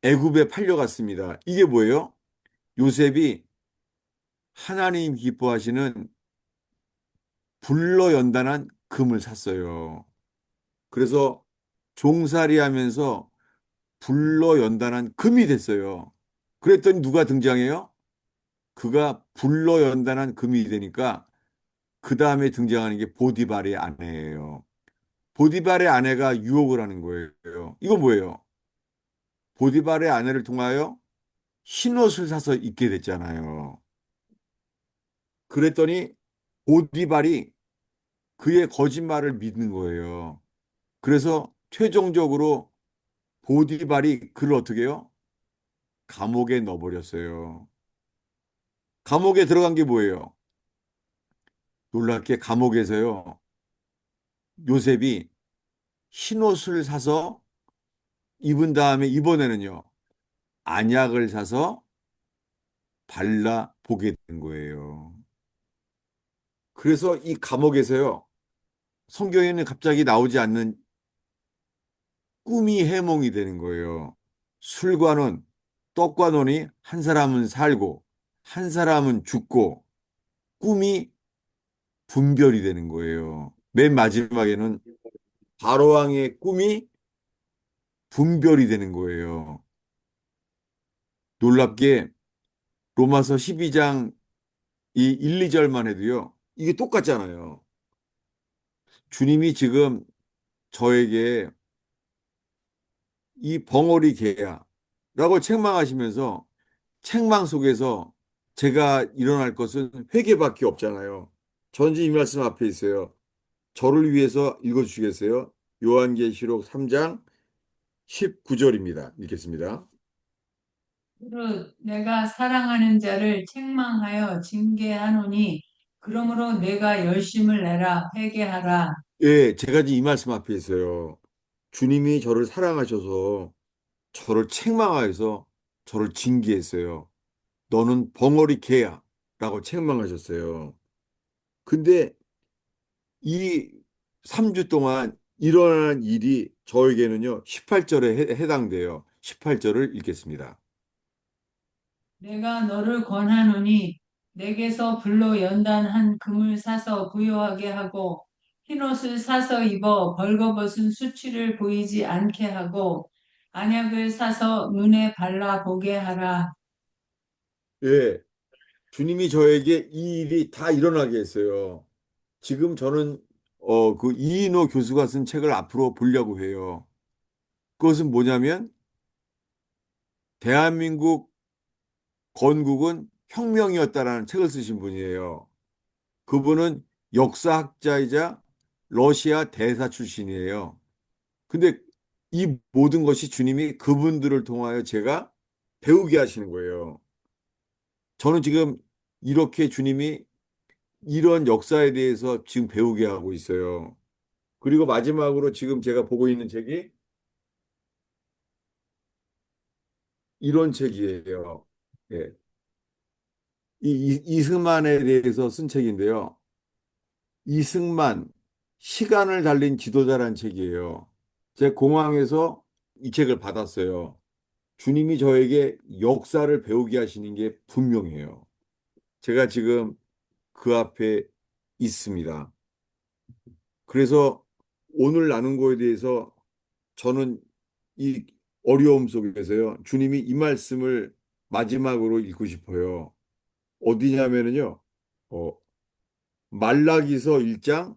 [SPEAKER 1] 애굽에 팔려갔습니다. 이게 뭐예요? 요셉이 하나님 기뻐하시는 불로 연단한 금을 샀어요. 그래서 종살이 하면서 불로 연단한 금이 됐어요. 그랬더니 누가 등장해요? 그가 불로 연단한 금이 되니까 그 다음에 등장하는 게 보디발의 아내예요. 보디발의 아내가 유혹을 하는 거예요. 이거 뭐예요? 보디발의 아내를 통하여 흰옷을 사서 입게 됐잖아요. 그랬더니 보디발이 그의 거짓말을 믿는 거예요. 그래서 최종적으로 보디발이 그를 어떻게 해요? 감옥에 넣어버렸어요. 감옥에 들어간 게 뭐예요? 놀랍게 감옥에서요. 요셉이 흰옷을 사서 입은 다음에 이번에는요. 안약을 사서 발라 보게 된 거예요. 그래서 이 감옥에서요. 성경에는 갑자기 나오지 않는 꿈이 해몽이 되는 거예요. 술과 논, 떡과 논이 한 사람은 살고 한 사람은 죽고 꿈이 분별이 되는 거예요. 맨 마지막에는 바로왕의 꿈이 분별이 되는 거예요. 놀랍게 로마서 12장 이 1, 2절만 해도요. 이게 똑같잖아요. 주님이 지금 저에게 이 벙어리 개야 라고 책망하시면서 책망 속에서 제가 일어날 것은 회개밖에 없잖아요. 전지 이 말씀 앞에 있어요. 저를 위해서 읽어주시겠어요? 요한계시록 3장 19절입니다. 읽겠습니다.
[SPEAKER 2] 그릇 내가 사랑하는 자를 책망하여 징계하노니 그러므로 내가 열심을 내라 회개하라.
[SPEAKER 1] 예, 제가 지금 이 말씀 앞에 있어요. 주님이 저를 사랑하셔서 저를 책망하여서 저를 징계했어요. 너는 벙어리 개야 라고 책망하셨어요. 근데 이 3주 동안 일어난 일이 저에게는요, 18절에 해당돼요. 18절을 읽겠습니다.
[SPEAKER 2] 내가 너를 권하노니 내게서 불로 연단한 금을 사서 부요하게 하고 흰옷을 사서 입어 벌거벗은 수치를 보이지 않게 하고 안약을 사서 눈에 발라 보게 하라.
[SPEAKER 1] 예, 주님이 저에게 이 일이 다 일어나게 했어요. 지금 저는 그 이인호 교수가 쓴 책을 앞으로 보려고 해요. 그것은 뭐냐면 대한민국 건국은 혁명이었다라는 책을 쓰신 분이에요. 그분은 역사학자이자 러시아 대사 출신이에요. 근데 이 모든 것이 주님이 그분들을 통하여 제가 배우게 하시는 거예요. 저는 지금 이렇게 주님이 이런 역사에 대해서 지금 배우게 하고 있어요. 그리고 마지막으로 지금 제가 보고 있는 책이 이런 책이에요. 예. 이승만에 대해서 쓴 책인데요. 이승만, 시간을 달린 지도자라는 책이에요. 제 공항에서 이 책을 받았어요. 주님이 저에게 역사를 배우게 하시는 게 분명해요. 제가 지금 그 앞에 있습니다. 그래서 오늘 나눈 거에 대해서 저는 이 어려움 속에서요. 주님이 이 말씀을 마지막으로 읽고 싶어요. 어디냐면은요. 어, 말라기서 1장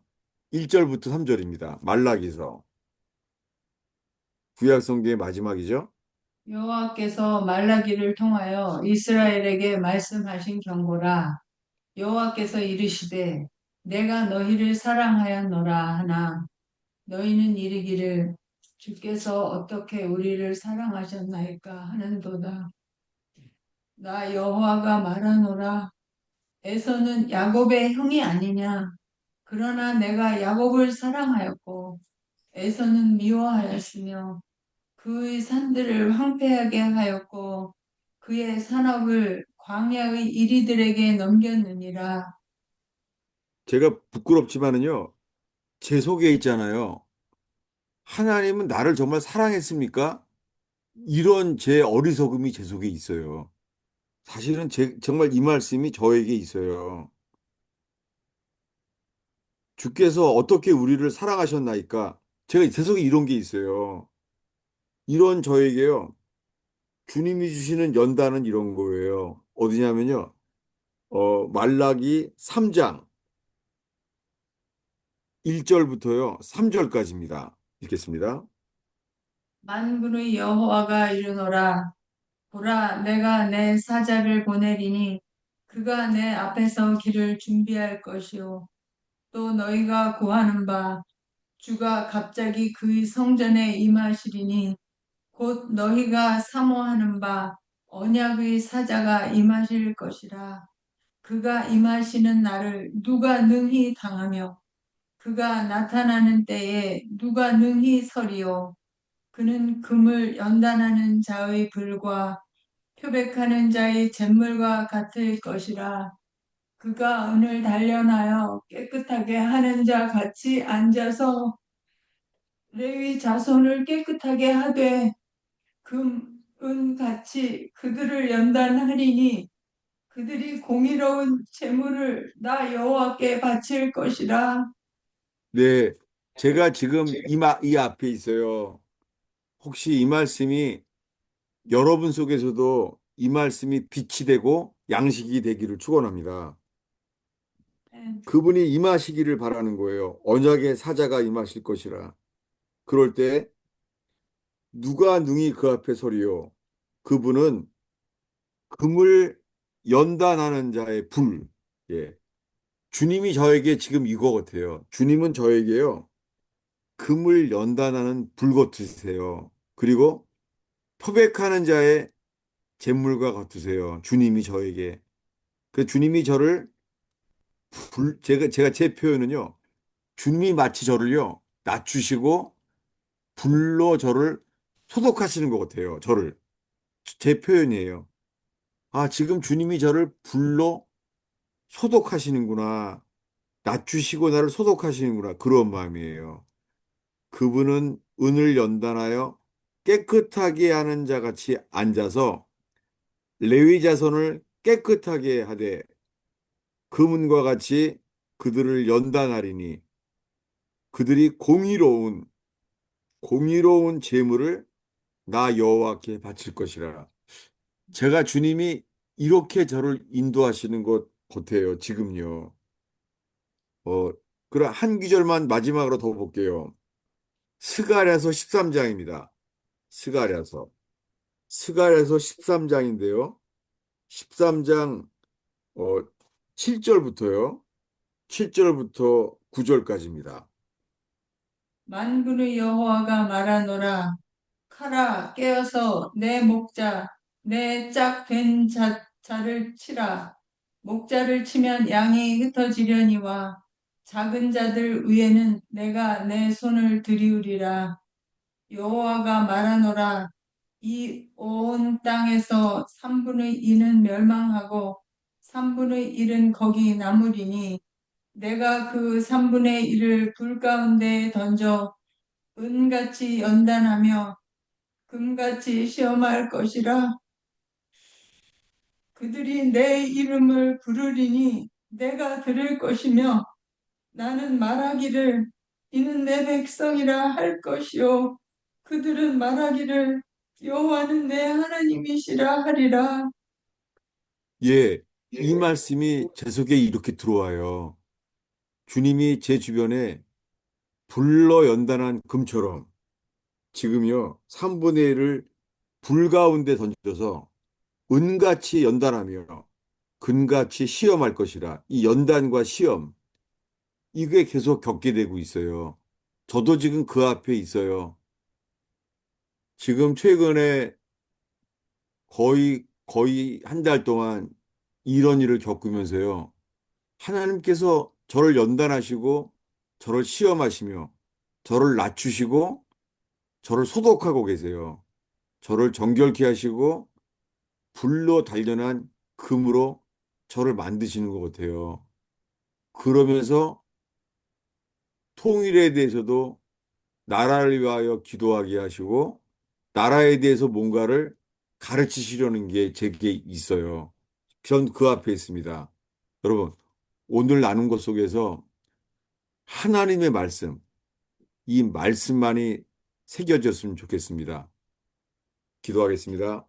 [SPEAKER 1] 1절부터 3절입니다. 말라기서. 구약 성경의 마지막이죠.
[SPEAKER 2] 여호와께서 말라기를 통하여 이스라엘에게 말씀하신 경고라. 여호와께서 이르시되 내가 너희를 사랑하였노라 하나 너희는 이르기를 주께서 어떻게 우리를 사랑하셨나이까 하는도다. 나 여호와가 말하노라. 에서는 야곱의 형이 아니냐. 그러나 내가 야곱을 사랑하였고 에서는 미워하였으며 그의 산들을 황폐하게 하였고 그의 산업을 광야의 이리들에게 넘겼느니라.
[SPEAKER 1] 제가 부끄럽지만은요, 제 속에 있잖아요. 하나님은 나를 정말 사랑했습니까? 이런 제 어리석음이 제 속에 있어요. 사실은 정말 이 말씀이 저에게 있어요. 주께서 어떻게 우리를 사랑하셨나이까? 제가 제 속에 이런 게 있어요. 이런 저에게요. 주님이 주시는 연단은 이런 거예요. 어디냐면요. 말라기 3장 1절부터요. 3절까지입니다. 읽겠습니다.
[SPEAKER 2] 만군의 여호와가 이르노라. 보라, 내가 내 사자를 보내리니 그가 내 앞에서 길을 준비할 것이요. 또 너희가 구하는 바 주가 갑자기 그의 성전에 임하시리니 곧 너희가 사모하는 바 언약의 사자가 임하실 것이라. 그가 임하시는 날을 누가 능히 당하며 그가 나타나는 때에 누가 능히 서리요. 그는 금을 연단하는 자의 불과 표백하는 자의 잿물과 같을 것이라. 그가 은을 단련하여 깨끗하게 하는 자 같이 앉아서 레위 자손을 깨끗하게 하되 금, 은 같이 그들을 연단하리니 그들이 공의로운 제물을 나 여호와께 바칠 것이라.
[SPEAKER 1] 네. 제가 지금 이 앞에 있어요. 혹시 이 말씀이 여러분 속에서도 이 말씀이 빛이 되고 양식이 되기를 축원합니다. 그분이 임하시기를 바라는 거예요. 언약의 사자가 임하실 것이라. 그럴 때 누가 능히 그 앞에 서리요? 그분은 금을 연단하는 자의 불. 예. 주님이 저에게 지금 이거 같아요. 주님은 저에게요. 금을 연단하는 불 같으세요. 그리고 표백하는 자의 잿물과 같으세요. 주님이 저에게. 그 주님이 저를 제가 제 표현은요. 주님이 마치 저를요. 낮추시고 불로 저를 소독하시는 것 같아요. 저를. 제 표현이에요. 아, 지금 주님이 저를 불로 소독하시는구나. 낮추시고 나를 소독하시는구나. 그런 마음이에요. 그분은 은을 연단하여 깨끗하게 하는 자 같이 앉아서 레위 자손을 깨끗하게 하되 금은과 같이 그들을 연단하리니 그들이 공의로운 제물을 나 여호와께 바칠 것이라. 제가 주님이 이렇게 저를 인도하시는 것 같아요. 지금요. 어, 그럼 한 구절만 마지막으로 더 볼게요. 스가랴서 13장입니다. 스가랴서. 스가랴서 13장인데요. 13장 7절부터요. 7절부터 9절까지입니다.
[SPEAKER 2] 만군의 여호와가 말하노라. 카라 깨어서 내 목자 내 짝 된 자를 치라. 목자를 치면 양이 흩어지려니와 작은 자들 위에는 내가 내 손을 들이우리라. 여호와가 말하노라. 이 온 땅에서 3분의 2는 멸망하고 3분의 1은 거기 남으리니 내가 그 3분의 1을 불 가운데 던져 은같이 연단하며 금같이 시험할 것이라. 그들이 내 이름을 부르리니 내가 들을 것이며 나는 말하기를 이는 내 백성이라 할 것이요 그들은 말하기를 여호와는 내 하나님이시라 하리라.
[SPEAKER 1] 예, 이 말씀이 제 속에 이렇게 들어와요. 주님이 제 주변에 불로 연단한 금처럼 지금요, 3분의 1을 불 가운데 던져서 은같이 연단하며 금같이 시험할 것이라. 이 연단과 시험, 이게 계속 겪게 되고 있어요. 저도 지금 그 앞에 있어요. 지금 최근에 거의 한 달 동안 이런 일을 겪으면서요. 하나님께서 저를 연단하시고, 저를 시험하시며, 저를 낮추시고, 저를 소독하고 계세요. 저를 정결케 하시고, 불로 단련한 금으로 저를 만드시는 것 같아요. 그러면서 통일에 대해서도 나라를 위하여 기도하게 하시고, 나라에 대해서 뭔가를 가르치시려는 게 제게 있어요. 전 그 앞에 있습니다. 여러분, 오늘 나눈 것 속에서 하나님의 말씀, 이 말씀만이 새겨졌으면 좋겠습니다. 기도하겠습니다.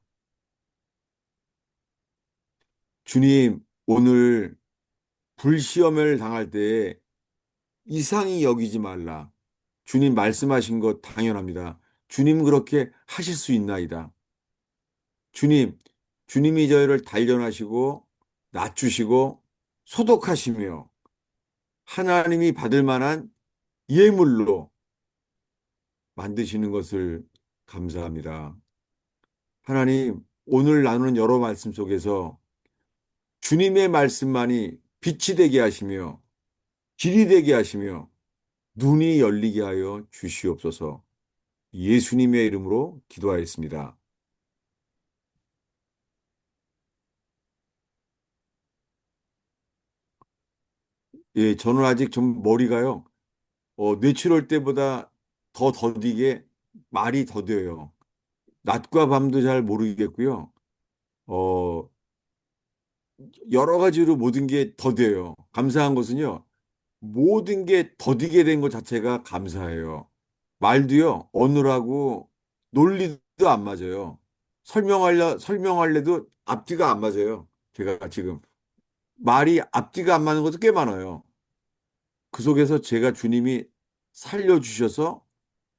[SPEAKER 1] 주님, 오늘 불시험을 당할 때에 이상히 여기지 말라. 주님 말씀하신 것 당연합니다. 주님 그렇게 하실 수 있나이다. 주님, 주님이 저희를 단련하시고 낮추시고 소독하시며 하나님이 받을 만한 예물로 만드시는 것을 감사합니다. 하나님, 오늘 나누는 여러 말씀 속에서 주님의 말씀만이 빛이 되게 하시며 길이 되게 하시며 눈이 열리게 하여 주시옵소서. 예수님의 이름으로 기도하였습니다. 예, 저는 아직 좀 머리가요, 뇌출할 때보다 더 더디게 말이 더뎌요. 낮과 밤도 잘 모르겠고요. 어, 여러 가지로 모든 게 더뎌요. 감사한 것은요, 모든 게 더디게 된 것 자체가 감사해요. 말도요, 어느라고 논리도 안 맞아요. 설명할래도 앞뒤가 안 맞아요. 제가 지금 말이 앞뒤가 안 맞는 것도 꽤 많아요. 그 속에서 제가 주님이 살려주셔서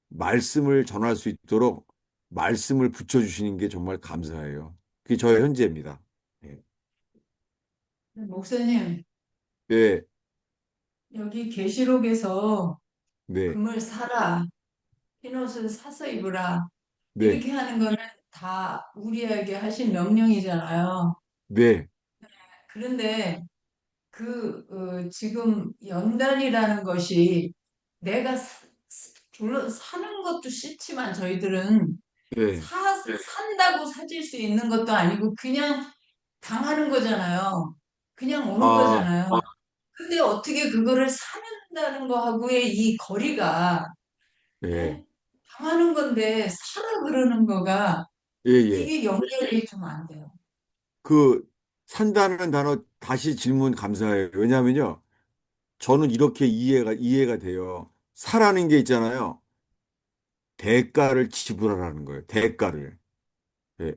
[SPEAKER 1] 말씀을 전할 수 있도록 말씀을 붙여주시는 게 정말 감사해요. 그게 저의 현재입니다. 네.
[SPEAKER 2] 목사님,
[SPEAKER 1] 네,
[SPEAKER 2] 여기 계시록에서
[SPEAKER 1] 네,
[SPEAKER 2] 금을 사라, 흰옷을 사서 입으라,
[SPEAKER 1] 네,
[SPEAKER 2] 이렇게 하는 거는 다 우리에게 하신 명령이잖아요.
[SPEAKER 1] 네,
[SPEAKER 2] 그런데 지금 연단이라는 것이 내가 물론 사는 것도 싫지만 저희들은
[SPEAKER 1] 네.
[SPEAKER 2] 산다고 사질 수 있는 것도 아니고 그냥 당하는 거잖아요. 그냥 오는
[SPEAKER 1] 아,
[SPEAKER 2] 거잖아요. 근데 어떻게 그거를 사는다는 거하고의 이 거리가,
[SPEAKER 1] 네,
[SPEAKER 2] 예? 당하는 건데 사라 그러는 거가
[SPEAKER 1] 예, 예.
[SPEAKER 2] 이게 연결이 좀 안 돼요.
[SPEAKER 1] 그, 산다는 단어 다시 질문 감사해요. 왜냐하면요. 저는 이렇게 이해가 돼요. 사라는 게 있잖아요. 대가를 지불하라는 거예요. 대가를. 예.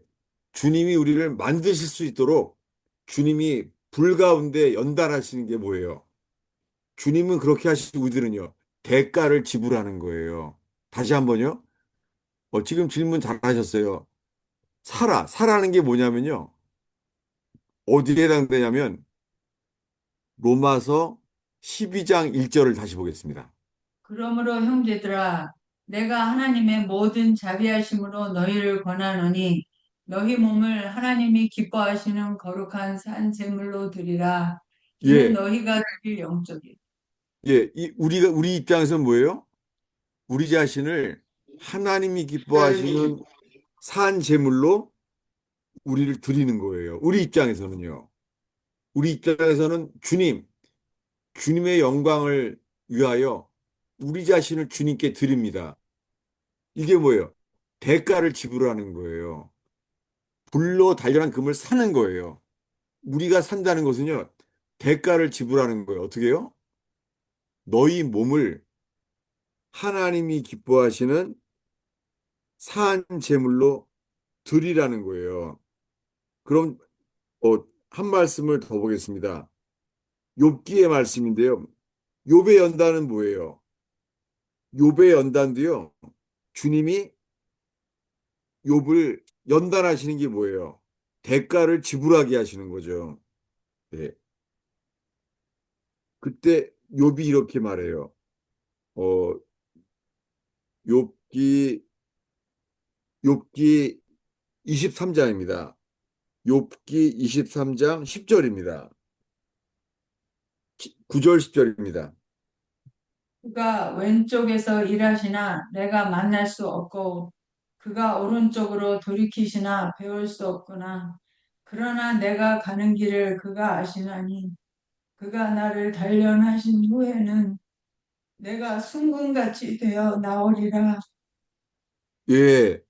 [SPEAKER 1] 주님이 우리를 만드실 수 있도록 주님이 불 가운데 연단하시는 게 뭐예요? 주님은 그렇게 하시고 우리들은요, 대가를 지불하는 거예요. 다시 한번요. 지금 질문 잘하셨어요. 사라는 게 뭐냐면요. 어디에 해당되냐면 로마서 12장 1절을 다시 보겠습니다.
[SPEAKER 2] 그러므로 형제들아 내가 하나님의 모든 자비하심으로 너희를 권하노니 너희 몸을 하나님이 기뻐하시는 거룩한 산 제물로 드리라. 이는
[SPEAKER 1] 예,
[SPEAKER 2] 너희가 드릴 영적이.
[SPEAKER 1] 예, 우리 입장에서는 뭐예요? 우리 자신을 하나님이 기뻐하시는 산 제물로 우리를 드리는 거예요. 우리 입장에서는요. 우리 입장에서는 주님의 영광을 위하여 우리 자신을 주님께 드립니다. 이게 뭐예요? 대가를 지불하는 거예요. 불로 단련한 금을 사는 거예요. 우리가 산다는 것은요, 대가를 지불하는 거예요. 어떻게 해요? 너희 몸을 하나님이 기뻐하시는 산 제물로 드리라는 거예요. 그럼 한 말씀을 더 보겠습니다. 욥기의 말씀인데요. 욥의 연단은 뭐예요? 욥의 연단도요. 주님이 욥을 연단하시는 게 뭐예요? 대가를 지불하게 하시는 거죠. 네. 그때 욥이 이렇게 말해요. 어, 욥기 욥기 23장입니다. 욥기 23장 10절입니다. 9절 10절입니다.
[SPEAKER 2] 그가 왼쪽에서 일하시나 내가 만날 수 없고 그가 오른쪽으로 돌이키시나 배울 수 없구나. 그러나 내가 가는 길을 그가 아시나니 그가 나를 단련하신 후에는 내가 순금같이 되어 나오리라.
[SPEAKER 1] 예,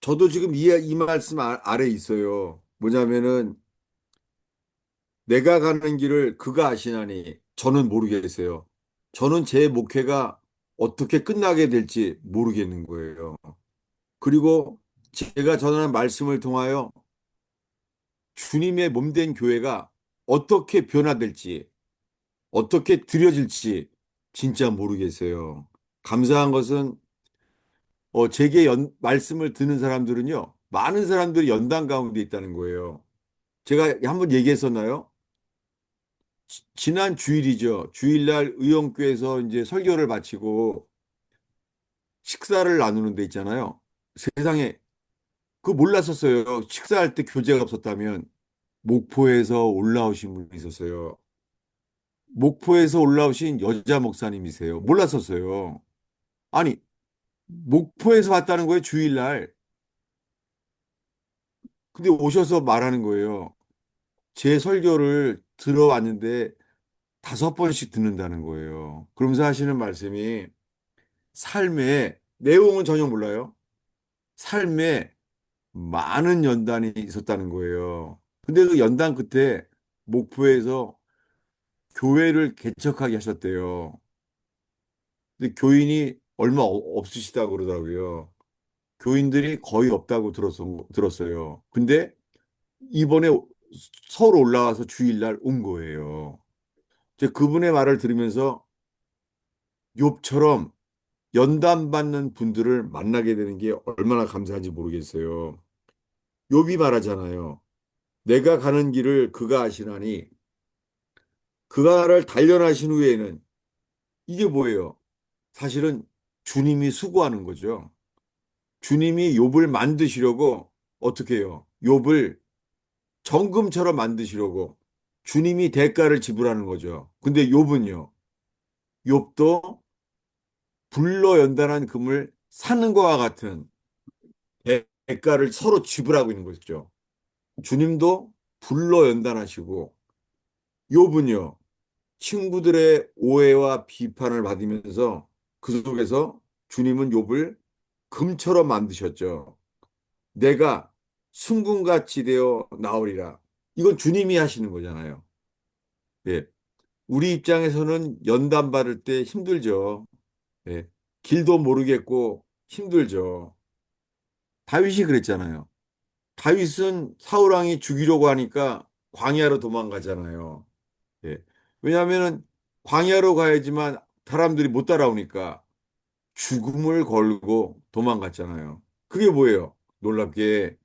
[SPEAKER 1] 저도 지금 이 말씀 아래 있어요. 뭐냐면은 내가 가는 길을 그가 아시나니 저는 모르겠어요. 저는 제 목회가 어떻게 끝나게 될지 모르겠는 거예요. 그리고 제가 전하는 말씀을 통하여 주님의 몸된 교회가 어떻게 변화될지, 어떻게 드려질지 진짜 모르겠어요. 감사한 것은 제게 말씀을 듣는 사람들은요, 많은 사람들이 연단 가운데 있다는 거예요. 제가 한번 얘기했었나요? 지난 주일이죠. 주일날 의원교회에서 이제 설교를 마치고 식사를 나누는 데 있잖아요. 세상에 그거 몰랐었어요. 식사할 때 교재가 없었다면 목포에서 올라오신 분이 있었어요. 목포에서 올라오신 여자 목사님이세요. 몰랐었어요. 아니, 목포에서 왔다는 거예요, 주일날. 근데 오셔서 말하는 거예요. 제 설교를 들어왔는데 5번씩 듣는다는 거예요. 그러면서 하시는 말씀이 삶에, 내용은 전혀 몰라요. 삶에 많은 연단이 있었다는 거예요. 근데 그 연단 끝에 목포에서 교회를 개척하게 하셨대요. 근데 교인이 얼마 없으시다고 그러더라고요. 교인들이 거의 없다고 들었어요. 근데 이번에 서울 올라와서 주일날 온 거예요. 이제 그분의 말을 들으면서 욥처럼 연단받는 분들을 만나게 되는 게 얼마나 감사한지 모르겠어요. 욥이 말하잖아요. 내가 가는 길을 그가 아시나니 그가 나를 단련하신 후에는 이게 뭐예요? 사실은 주님이 수고하는 거죠. 주님이 욥을 만드시려고 어떻게 해요? 욥을 정금처럼 만드시려고 주님이 대가를 지불하는 거죠. 근데 욥은요. 욥도 불로 연단한 금을 사는 것과 같은 대가를 서로 지불하고 있는 거죠. 주님도 불로 연단하시고 욥은요. 친구들의 오해와 비판을 받으면서 그 속에서 주님은 욥을 금처럼 만드셨죠. 내가 순금같이 되어 나오리라. 이건 주님이 하시는 거잖아요. 예. 우리 입장에서는 연단 받을 때 힘들죠. 예. 길도 모르겠고 힘들죠. 다윗이 그랬잖아요. 다윗은 사울 왕이 죽이려고 하니까 광야로 도망가잖아요. 예. 왜냐하면은 광야로 가야지만 사람들이 못 따라오니까 죽음을 걸고 도망갔잖아요. 그게 뭐예요? 놀랍게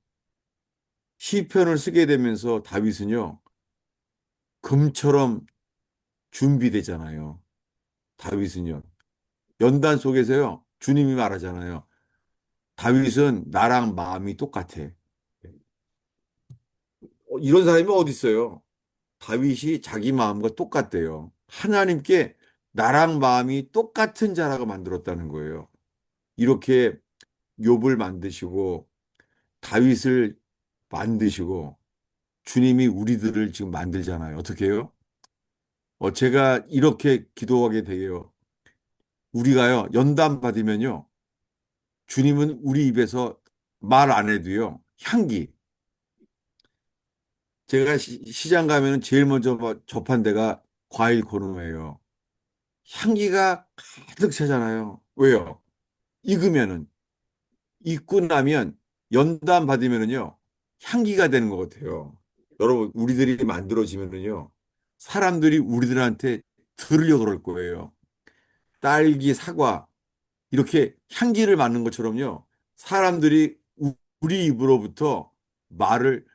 [SPEAKER 1] 시편을 쓰게 되면서 다윗은요, 금처럼 준비되잖아요. 다윗은요. 연단 속에서요, 주님이 말하잖아요. 다윗은 나랑 마음이 똑같아. 이런 사람이 어디 있어요? 다윗이 자기 마음과 똑같대요. 하나님께 나랑 마음이 똑같은 자라고 만들었다는 거예요. 이렇게 욥을 만드시고 다윗을 만드시고 주님이 우리들을 지금 만들잖아요. 어떻게 해요? 제가 이렇게 기도하게 돼요. 우리가요, 연단 받으면요, 주님은 우리 입에서 말 안 해도요, 향기. 제가 시장 가면은 제일 먼저 접한 데가 과일 코너예요. 향기가 가득 차잖아요. 왜요? 익으면은, 익고 나면 연단 받으면은요, 향기가 되는 것 같아요. 여러분, 우리들이 만들어지면은요, 사람들이 우리들한테 들으려 그럴 거예요. 딸기, 사과, 이렇게 향기를 맡는 것처럼요. 사람들이 우리 입으로부터 말을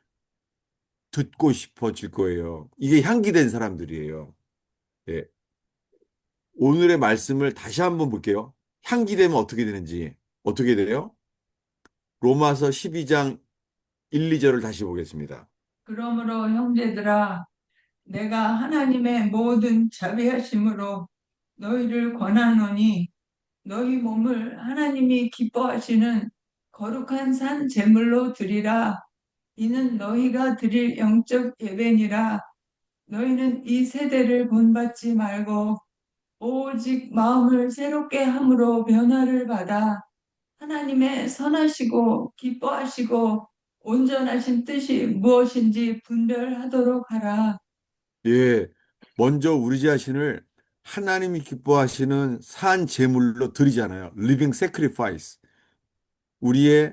[SPEAKER 1] 듣고 싶어질 거예요. 이게 향기된 사람들이에요. 예. 오늘의 말씀을 다시 한번 볼게요. 향기되면 어떻게 되는지. 어떻게 돼요? 로마서 12장 1, 2절을 다시 보겠습니다.
[SPEAKER 2] 그러므로 형제들아, 내가 하나님의 모든 자비하심으로 너희를 권하노니 너희 몸을 하나님이 기뻐하시는 거룩한 산 제물로 드리라. 이는 너희가 드릴 영적 예배니라. 너희는 이 세대를 본받지 말고 오직 마음을 새롭게 함으로 변화를 받아 하나님의 선하시고 기뻐하시고 온전하신 뜻이 무엇인지 분별하도록 하라.
[SPEAKER 1] 예. 먼저 우리 자신을 하나님이 기뻐하시는 산 제물로 드리잖아요. living sacrifice. 우리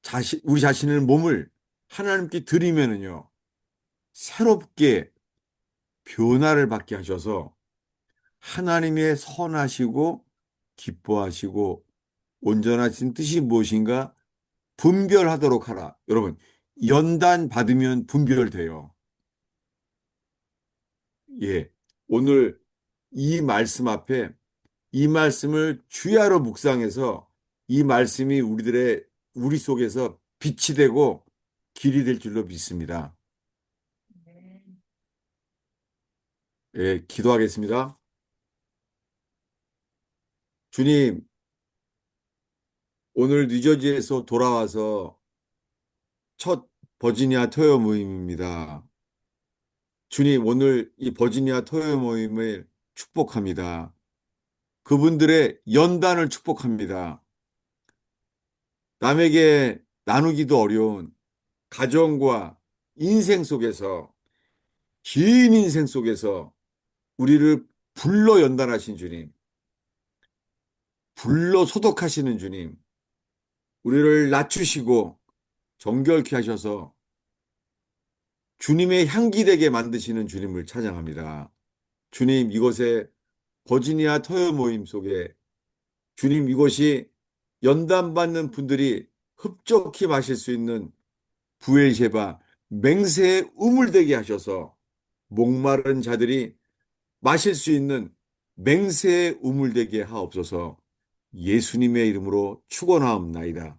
[SPEAKER 1] 자신의 몸을 하나님께 드리면은요, 새롭게 변화를 받게 하셔서 하나님의 선하시고 기뻐하시고 온전하신 뜻이 무엇인가 분별하도록 하라. 여러분, 연단 받으면 분별돼요. 예. 오늘 이 말씀 앞에 이 말씀을 주야로 묵상해서 이 말씀이 우리 속에서 빛이 되고 길이 될 줄로 믿습니다. 예, 기도하겠습니다. 주님, 오늘 뉴저지에서 돌아와서 첫 버지니아 토요 모임입니다. 주님, 오늘 이 버지니아 토요 모임을 축복합니다. 그분들의 연단을 축복합니다. 남에게 나누기도 어려운 가정과 인생 속에서, 긴 인생 속에서 우리를 불러 연단하신 주님, 불러 소독하시는 주님, 우리를 낮추시고 정결케 하셔서 주님의 향기 되게 만드시는 주님을 찬양합니다. 주님, 이곳에 버지니아 토요 모임 속에 주님 이곳이 연단받는 분들이 흡족히 마실 수 있는 부엘셰바 맹세의 우물되게 하셔서 목마른 자들이 마실 수 있는 맹세의 우물되게 하옵소서. 예수님의 이름으로 축원하옵나이다.